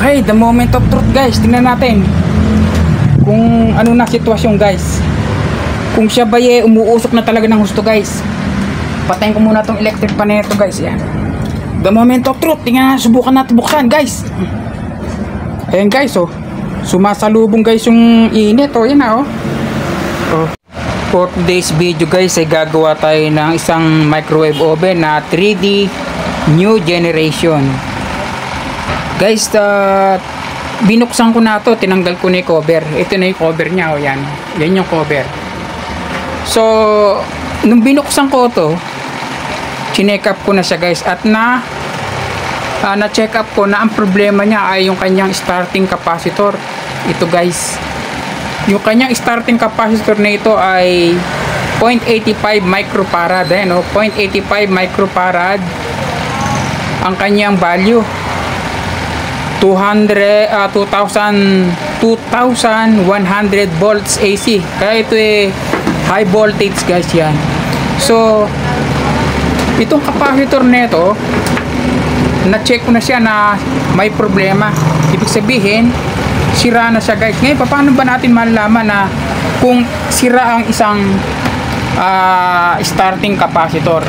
Okay, the moment of truth guys. Tingnan natin kung ano na sitwasyon guys. Kung siya ba umuusok na talaga ng husto guys. Patayin ko muna tong electric pan nito guys. Yan. The moment of truth. Tingnan, subukan natin buksan guys. Ayan guys oh. Sumasalubong guys yung init oh. Yan na oh. For today's video guys ay gagawa tayo ng isang microwave oven na 3D new generation. Guys, binuksan ko na to, tinanggal ko na yung cover. Ito na yung cover niya, o yan. Yan yung cover. So, nung binuksan ko to, chinek up ko na siya guys. At na-check up ko na ang problema niya ay yung kanyang starting capacitor. Ito guys. Yung kanyang starting capacitor na ito ay 0.85 microfarad. Ayan, 0.85 microfarad ang kanyang value. 2,100 volts AC. Kaya ito high voltage guys yan. So itong capacitor nito na-check ko na siya na may problema. Ibig sabihin sira na siya guys. Ngayon paano ba natin malalaman na kung sira ang isang starting capacitor?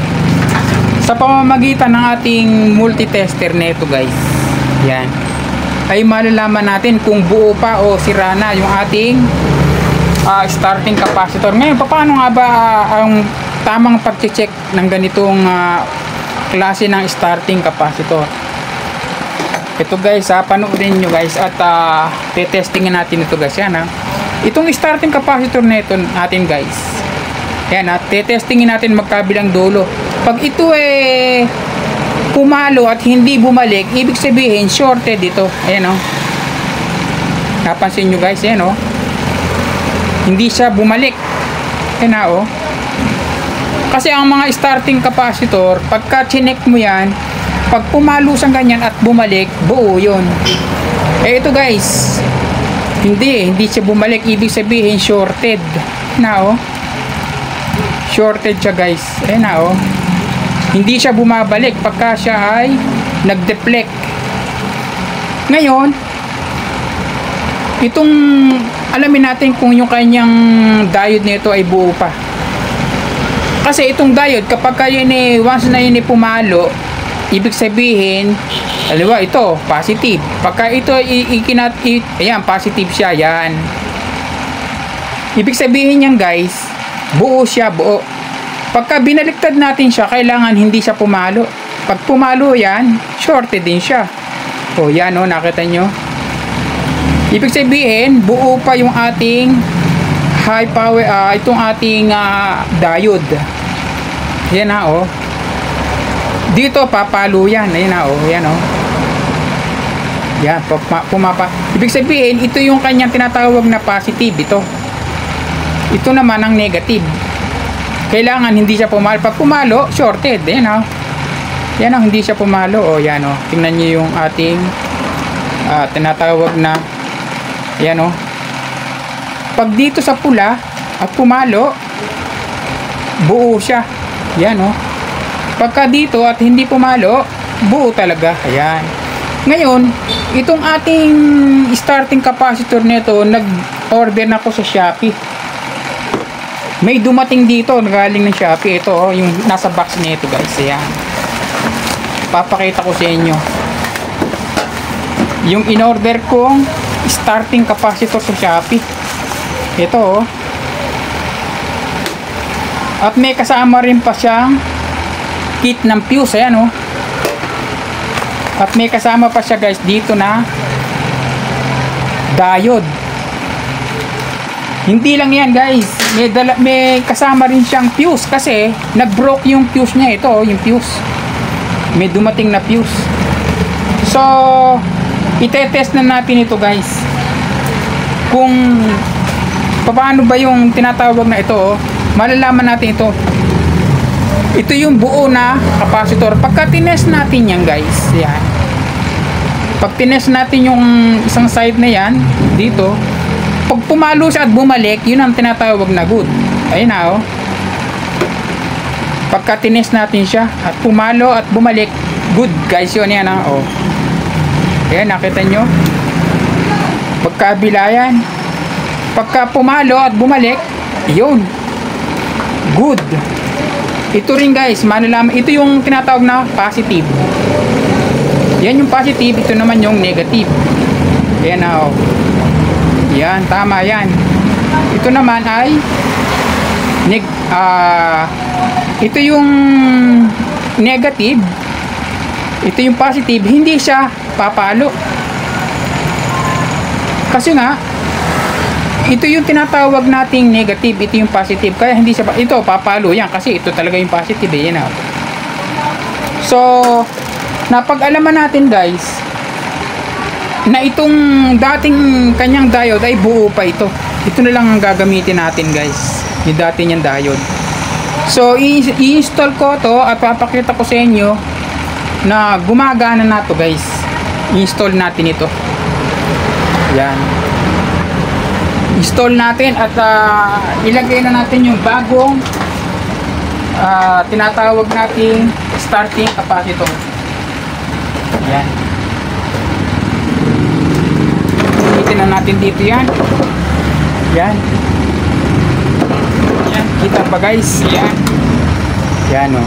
Sa pamamagitan ng ating multitester nito guys. Yan. Ay malalaman natin kung buo pa o sira na yung ating starting capacitor. Ngayon, paano nga ba ang tamang pag-check ng ganitong klase ng starting capacitor? Ito guys, panoorin nyo guys at tetestingin natin ito guys. Yan, itong starting capacitor na ito natin guys. Yan, tetestingin natin magkabilang dulo. Pag ito pumalo at hindi bumalik, ibig sabihin shorted ito. Ayan o. Napansin nyo guys, ayan o. Hindi siya bumalik. Ayan na o. Kasi ang mga starting capacitor, pagka chinek mo yan, pag pumalo sa ganyan at bumalik, buo yun. Ito guys, hindi siya bumalik. Ibig sabihin shorted. Na o. Shorted siya guys. Ayan na o. Hindi siya bumabalik pagka siya ay nag-deflect. Ngayon, itong alamin natin kung yung kanyang diode nito ay buo pa. Kasi itong diode kapag once na yun pumalo, ibig sabihin, aliwa ito, positive. Pagka ito ayan, positive siya, yan. Ibig sabihin yan guys, buo siya, buo. Pagka binaliktad natin siya, kailangan hindi siya pumalo. Pag pumalo yan, shorted din siya. O yan o, nakita nyo. Ibig sabihin, buo pa yung ating high power, itong ating diode. Yan na o. Dito, papalo yan. Ayan na o, yan o. Yan, pumapa. Ibig sabihin, ito yung kanyang tinatawag na positive. Ito naman ang negative. Kailangan hindi siya pumalo. Pag pumalo, shorted. Ayan o. Yan o, hindi siya pumalo. O yan o. Tingnan nyo yung ating tinatawag na yan o. Pag dito sa pula at pumalo, buo siya. Yan o. Pagka dito at hindi pumalo, buo talaga. Ayan. Ngayon, itong ating starting capacitor nito, nag-order na ko sa Shopee. May dumating dito, galing ng Shopee. Ito, yung nasa box niya ito guys. Ayan. Papakita ko sa inyo. Yung in-order kong starting capacitor sa Shopee. Ito, At may kasama rin pa siyang kit ng fuse. Ayan, At may kasama pa siya guys dito na diode. Hindi lang yan guys, may kasama rin siyang fuse kasi nag-broke yung fuse niya. Ito yung fuse, may dumating na fuse. So itetest na natin ito guys kung paano ba yung tinatawag na ito. Malalaman natin ito. Ito yung buo na capacitor. Pagka tinest natin yan guys, yan, pag tinest natin yung isang side na yan dito, pag pumalo siya at bumalik, yun ang tinatawag na good. Ayun na, pagka tinest natin siya at pumalo at bumalik, good guys, yun yan, Ayan, nakita nyo? Pagkabila yan. Pagka pumalo at bumalik, yun. Good. Ito rin guys, malalaman. Ito yung tinatawag na positive. Yan yung positive, ito naman yung negative. Ayan na, oh. Yan, tama yan. Ito naman ay ito yung negative. Ito yung positive, hindi siya papalo. Kasi nga, ito yung tinatawag nating negative, ito yung positive. Kaya hindi siya, ito papalo yan kasi ito talaga yung positive, eh. Yan, oh. So, napag-alaman natin guys na itong dating kanyang diode ay buo pa ito. Ito na lang ang gagamitin natin guys, yung dati niyang diode. So i-install ko to at papakita ko sa inyo na gumagana na to guys. I-install natin ito. Yan, install natin at ilagay na natin yung bagong tinatawag nating starting capacitor. Yan, gamitin na natin dito yan. Yan, yan, kita ba guys? Yan, yan, oh.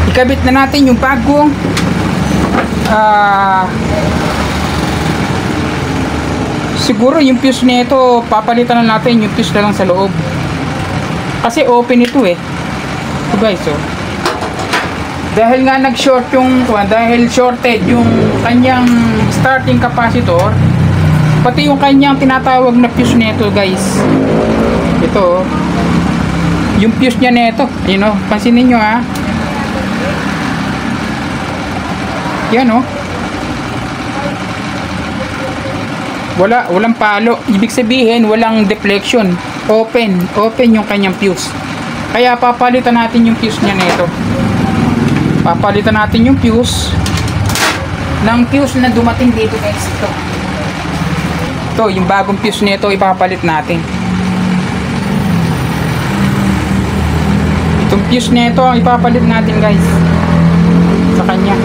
Ikabit na natin yung bagong siguro yung fuse nito papalitan na natin, yung fuse na lang sa loob kasi open ito, eh. Ito guys, oh. Dahil nga nag-short yung dahil shorted yung kanyang starting capacitor, pati yung kanyang tinatawag na fuse nito guys. Ito, oh. Yung fuse niya nito, you know, pansinin nyo, ha. Yan, oh. Walang palo. Ibig sabihin walang deflection. Open yung kanyang fuse. Kaya papalitan natin yung fuse niya nito. Papalitan natin yung fuse ng fuse na dumating dito guys. Ito yung bagong fuse nito, ipapalit natin. Itong fuse nito ang ipapalit natin guys sa kanya.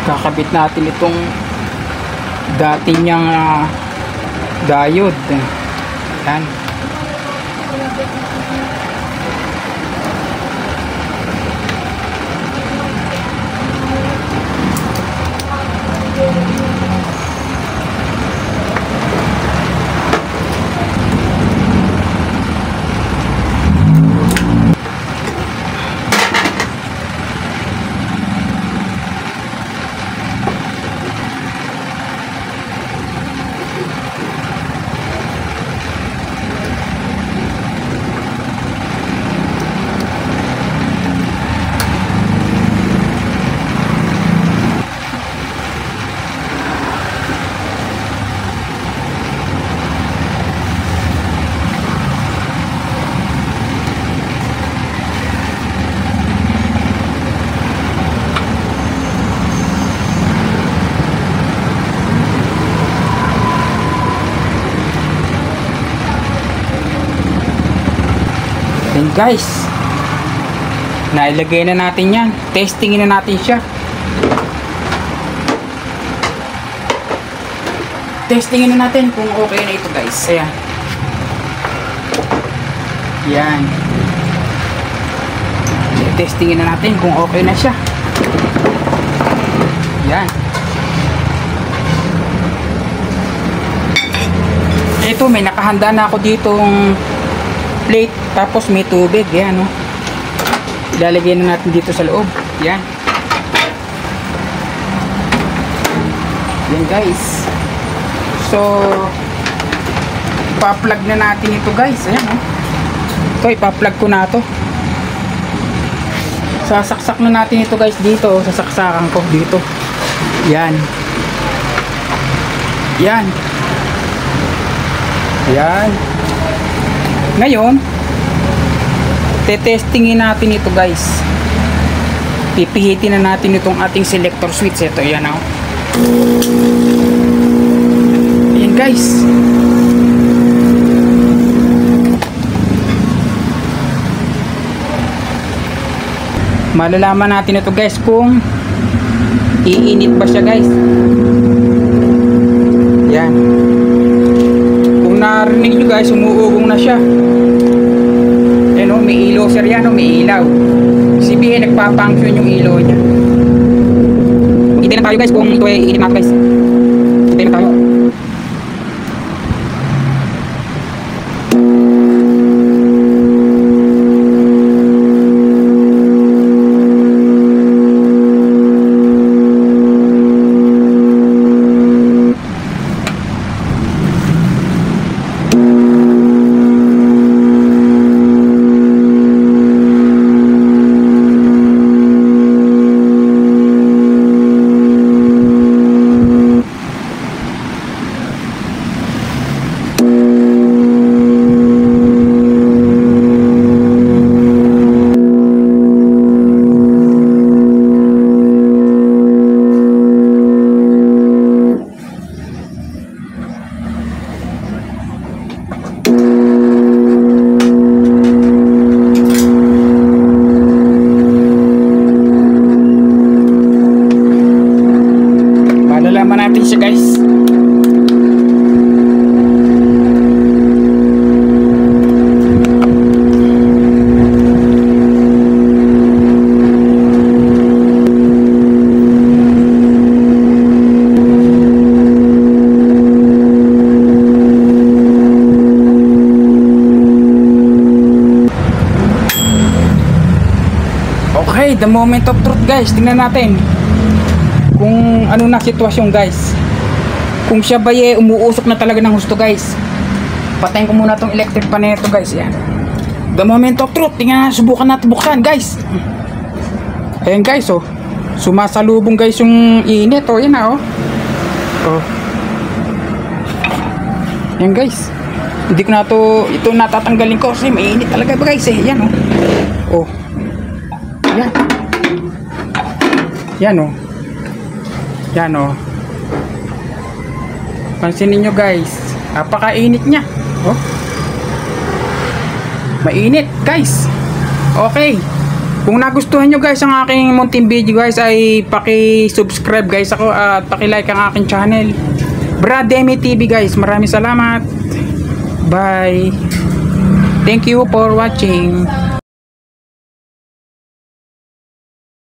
Kakabit natin itong dati niyang diode. Yan. Then guys, nailagay na natin yan. Testingin na natin siya. Testingin na natin kung okay na ito guys. Ayan. Yan. Testingin na natin kung okay na siya. Yan. Ito, may nakahanda na ako ditong plate, tapos may tubig. Yan, no? Ilalagay na natin dito sa loob. Yan. Yan guys. So ipa-plug na natin ito guys. Ayan, no? Ito, ipa-plug ko na to. Sasaksak na natin ito guys dito. Sasaksakan ko dito. Yan. Yan. Yan. Ngayon, tetestingin natin ito guys. Pipihitin na natin itong ating selector switch. Ito, yan o. Ayan guys. Malalaman natin ito guys kung iinit ba siya guys. Yan. Kung narinig nyo guys, umuugong na siya. Yan o, may ilaw sir yan o, may ilaw. Sabihin, nagpapunction yung ilaw niya. Hindi na tayo guys kung ito ay init na guys. Hindi na tayo. Natin siya guys. Okay, the moment of truth guys. Tingnan natin kung ano na sitwasyon guys. Kung siya ba umuusok na talaga ng husto guys. Patayin ko muna tong electric pan nito guys. Yan. The moment of truth. Tingnan, subukan natin buksan guys. Ayan guys oh. Sumasalubong guys yung init oh. Yan na oh. Oh. Yan guys. Hindi ko na ito natatanggalin ko kasi mainit talaga ba guys eh. Yan oh. Oh. Yan. Yan oh. Yan o. Pansinin nyo guys. Napakainit niya. Oh. Mainit guys. Okay. Kung nagustuhan nyo guys ang aking munting video guys ay paki-subscribe guys ako at paki-like ang aking channel. Brad Demi TV guys. Maraming salamat. Bye. Thank you for watching.